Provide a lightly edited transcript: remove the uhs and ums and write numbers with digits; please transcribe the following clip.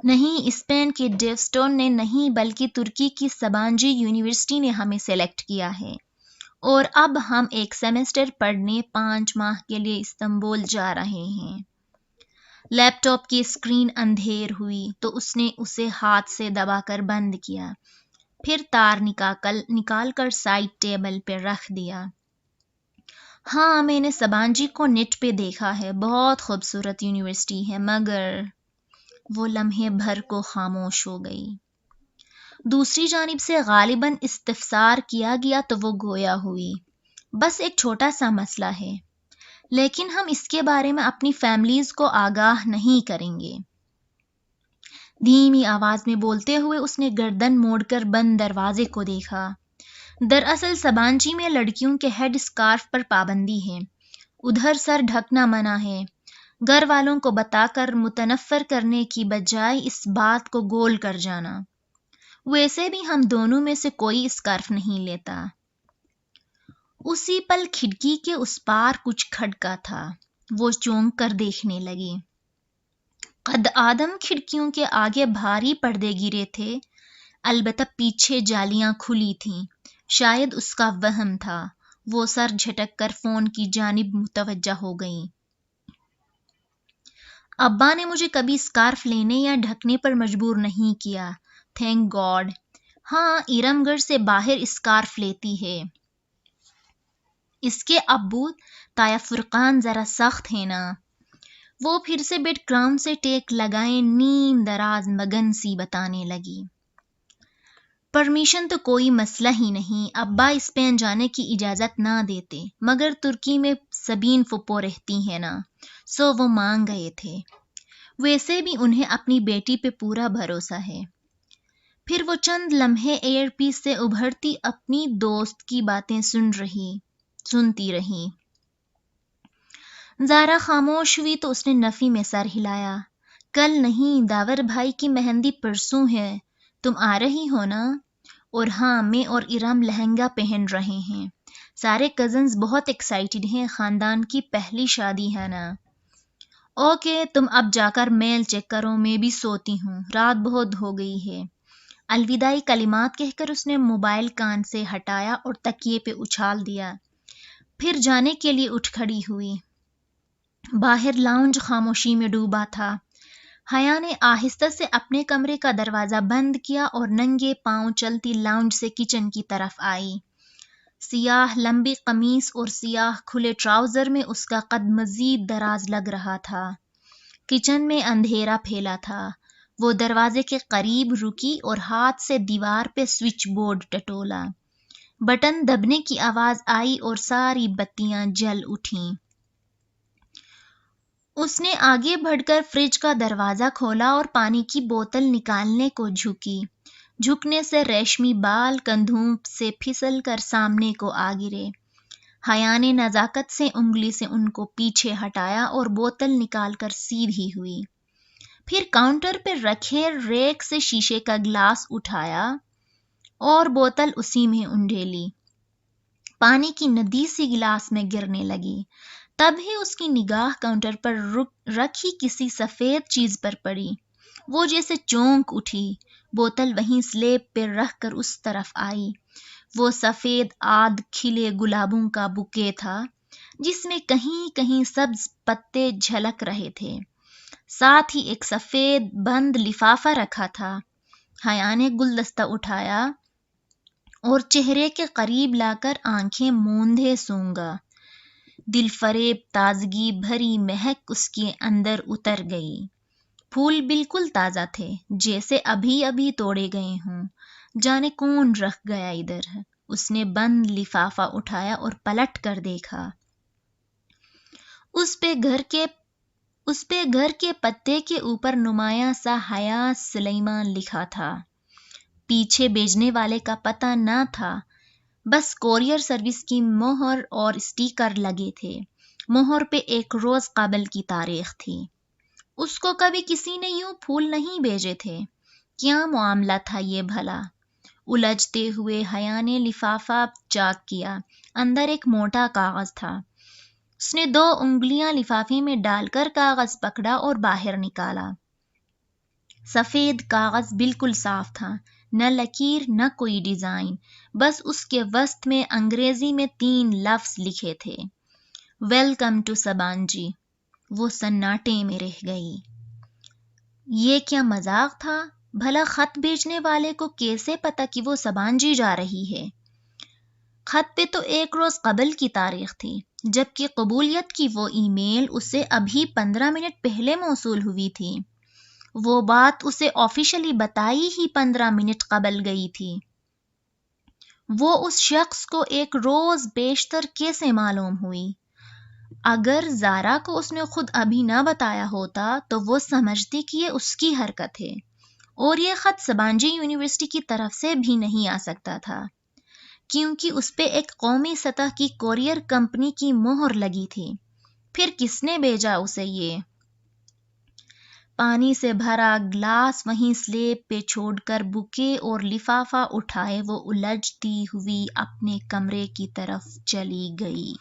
نہیں، اسپین کے ڈیوسٹون نے نہیں بلکہ ترکی کی سبانجی یونیورسٹی نے ہمیں سلیکٹ کیا ہے، اور اب ہم ایک سیمسٹر پڑھنے 5 ماہ کے لیے استنبول جا رہے ہیں۔ لیپ ٹاپ کی اسکرین اندھیر ہوئی تو اس نے اسے ہاتھ سے دبا کر بند کیا، پھر تار نکال کر سائڈ ٹیبل پہ رکھ دیا۔ ہاں، میں نے سبانجی کو نیٹ پہ دیکھا ہے، بہت خوبصورت یونیورسٹی ہے، مگر وہ لمحے بھر کو خاموش ہو گئی۔ دوسری جانب سے غالباً استفسار کیا گیا تو وہ گویا ہوئی، بس ایک چھوٹا سا مسئلہ ہے، لیکن ہم اس کے بارے میں اپنی فیملیز کو آگاہ نہیں کریں گے۔ دھیمی آواز میں بولتے ہوئے اس نے گردن موڑ کر بند دروازے کو دیکھا۔ دراصل سبانجی میں لڑکیوں کے ہیڈ اسکارف پر پابندی ہے، ادھر سر ڈھکنا منع ہے۔ گھر والوں کو بتا کر متنفر کرنے کی بجائے اس بات کو گول کر جانا۔ ویسے بھی ہم دونوں میں سے کوئی اسکارف نہیں لیتا۔ اسی پل کھڑکی کے اس پار کچھ کھڑکا تھا، وہ چونک کر دیکھنے لگی۔ قد آدم کھڑکیوں کے آگے بھاری پردے گرے تھے، البتہ پیچھے جالیاں کھلی تھیں، شاید اس کا وہم تھا۔ وہ سر جھٹک کر فون کی جانب متوجہ ہو گئیں۔ ابا نے مجھے کبھی اسکارف لینے یا ڈھکنے پر مجبور نہیں کیا، تھینک گاڈ۔ ہاں، ارم گھر سے باہر اسکارف لیتی ہے۔ اس کے ابو تایا فرقان ذرا سخت ہے نا۔ وہ پھر سے بیڈ گراؤنڈ سے ٹیک لگائے نیم دراز مگن سی بتانے لگی۔ پرمیشن تو کوئی مسئلہ ہی نہیں، ابا اسپین جانے کی اجازت نہ دیتے، مگر ترکی میں سبین پھپھو رہتی ہے نا، سو وہ مانگ گئے تھے۔ ویسے بھی انہیں اپنی بیٹی پہ پورا بھروسہ ہے۔ پھر وہ چند لمحے ایئر پیس سے ابھرتی اپنی دوست کی باتیں سنتی رہی۔ زارا خاموش ہوئی تو اس نے نفی میں سر ہلایا۔ کل نہیں، داور بھائی کی مہندی پرسوں ہے، تم آ رہی ہو نا؟ اور ہاں، میں اور ارم لہنگا پہن رہے ہیں۔ سارے کزنز بہت ایکسائٹڈ ہیں، خاندان کی پہلی شادی ہے نا۔ اوکے، تم اب جا کر میل چیک کرو، میں بھی سوتی ہوں، رات بہت ہو گئی ہے۔ الوداعی کلمات کہہ کر اس نے موبائل کان سے ہٹایا اور تکیے پہ اچھال دیا، پھر جانے کے لیے اٹھ کھڑی ہوئی۔ باہر لاؤنج خاموشی میں ڈوبا تھا۔ حیا نے آہستہ سے اپنے کمرے کا دروازہ بند کیا اور ننگے پاؤں چلتی لاؤنج سے کچن کی طرف آئی۔ سیاہ لمبی قمیص اور سیاہ کھلے ٹراؤزر میں اس کا قد مزید دراز لگ رہا تھا۔ کچن میں اندھیرا پھیلا تھا۔ وہ دروازے کے قریب رکی اور ہاتھ سے دیوار پہ سوئچ بورڈ ٹٹولا۔ بٹن دبنے کی آواز آئی اور ساری بتیاں جل اٹھیں۔ اس نے آگے بڑھ کر فریج کا دروازہ کھولا اور پانی کی بوتل نکالنے کو جھکی۔ جھکنے سے ریشمی بال کندھوں سے پھسل کر سامنے کو آ گرے۔ حیا نے نزاکت سے انگلی سے ان کو پیچھے ہٹایا اور بوتل نکال کر سیدھی ہوئی۔ پھر کاؤنٹر پہ رکھے ریک سے شیشے کا گلاس اٹھایا اور بوتل اسی میں انڈیلی۔ پانی کی ندی سی گلاس میں گرنے لگی۔ تب ہی اس کی نگاہ کاؤنٹر پر رکھی کسی سفید چیز پر پڑی۔ وہ جیسے چونک اٹھی، بوتل وہیں سلیب پہ رکھ کر اس طرف آئی۔ وہ سفید آدھ کھلے گلابوں کا بوکے تھا، جس میں کہیں کہیں سبز پتے جھلک رہے تھے۔ ساتھ ہی ایک سفید بند لفافہ رکھا تھا۔ حیا نے گلدستہ اٹھایا اور چہرے کے قریب لا کر آنکھیں موندے سونگا۔ دل فریب تازگی بھری مہک اس کے اندر اتر گئی۔ پھول بالکل تازہ تھے، جیسے ابھی ابھی توڑے گئے ہوں۔ جانے کون رکھ گیا ادھر۔ اس نے بند لفافہ اٹھایا اور پلٹ کر دیکھا۔ اس پہ گھر کے پتے کے اوپر نمایاں سا حیا سلیمان لکھا تھا۔ پیچھے بھیجنے والے کا پتہ نہ تھا، بس کورئر سروس کی مہر اور اسٹیکر لگے تھے۔ مہر پہ 1 روز قبل کی تاریخ تھی۔ اس کو کبھی کسی نے یوں پھول نہیں بھیجے تھے۔ کیا معاملہ تھا یہ بھلا؟ الجھتے ہوئے حیا نے لفافہ چاک کیا۔ اندر ایک موٹا کاغذ تھا۔ اس نے 2 انگلیاں لفافے میں ڈال کر کاغذ پکڑا اور باہر نکالا۔ سفید کاغذ بالکل صاف تھا، نہ لکیر نہ کوئی ڈیزائن، بس اس کے وسط میں انگریزی میں 3 لفظ لکھے تھے، ویلکم ٹو سبانجی۔ وہ سناٹے میں رہ گئی۔ یہ کیا مذاق تھا؟ بھلا خط بھیجنے والے کو کیسے پتا کہ وہ سبانجی جا رہی ہے؟ خط پہ تو 1 روز قبل کی تاریخ تھی، جبکہ قبولیت کی وہ ای میل اسے ابھی 15 منٹ پہلے موصول ہوئی تھی۔ وہ بات اسے آفیشلی بتائی ہی 15 منٹ قبل گئی تھی۔ وہ اس شخص کو 1 روز بیشتر کیسے معلوم ہوئی؟ اگر زارا کو اس نے خود ابھی نہ بتایا ہوتا تو وہ سمجھتی کہ یہ اس کی حرکت ہے، اور یہ خط سبانجی یونیورسٹی کی طرف سے بھی نہیں آ سکتا تھا، کیونکہ اس پہ ایک قومی سطح کی کوریئر کمپنی کی مہر لگی تھی۔ پھر کس نے بھیجا اسے یہ؟ پانی سے بھرا گلاس وہیں سلیب پہ چھوڑ کر بوکے اور لفافہ اٹھائے وہ الجھتی ہوئی اپنے کمرے کی طرف چلی گئی۔